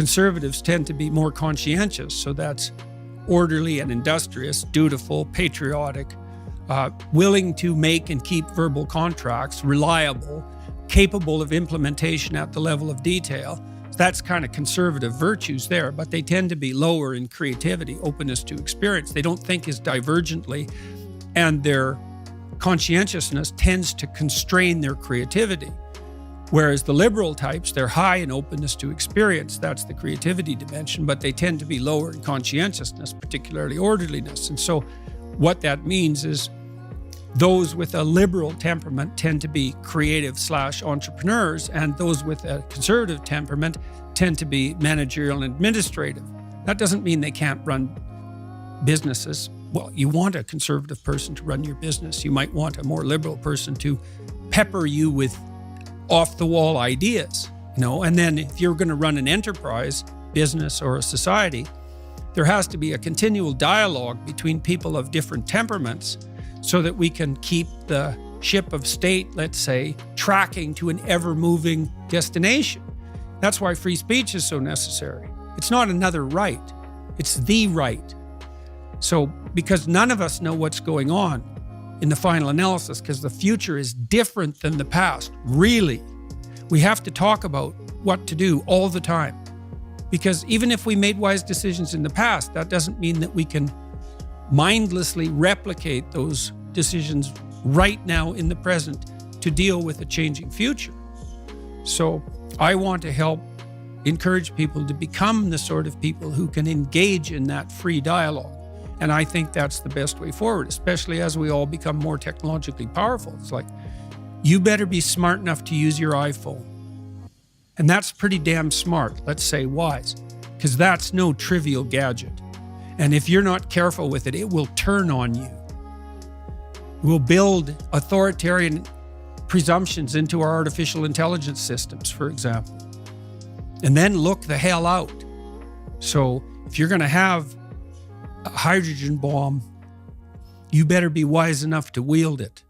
Conservatives tend to be more conscientious, so that's orderly and industrious, dutiful, patriotic, willing to make and keep verbal contracts, reliable, capable of implementation at the level of detail. That's kind of conservative virtues there, but they tend to be lower in creativity, openness to experience. They don't think as divergently, and their conscientiousness tends to constrain their creativity. Whereas the liberal types, they're high in openness to experience. That's the creativity dimension, but they tend to be lower in conscientiousness, particularly orderliness. And so what that means is those with a liberal temperament tend to be creative/entrepreneurs, and those with a conservative temperament tend to be managerial and administrative. That doesn't mean they can't run businesses. Well, you want a conservative person to run your business. You might want a more liberal person to pepper you with off-the-wall ideas, and then if you're going to run an enterprise, business, or a society, there has to be a continual dialogue between people of different temperaments so that we can keep the ship of state, let's say, tracking to an ever-moving destination. That's why free speech is so necessary. It's not another right, it's the right. So, because none of us know what's going on in the final analysis, because the future is different than the past, really. We have to talk about what to do all the time. Because even if we made wise decisions in the past, that doesn't mean that we can mindlessly replicate those decisions right now in the present to deal with a changing future. So I want to help encourage people to become the sort of people who can engage in that free dialogue. And I think that's the best way forward, especially as we all become more technologically powerful. It's like, you better be smart enough to use your iPhone. And that's pretty damn smart, let's say wise, because that's no trivial gadget. And if you're not careful with it, it will turn on you. It will build authoritarian presumptions into our artificial intelligence systems, for example. And then look the hell out. So if you're going to have a hydrogen bomb, you better be wise enough to wield it.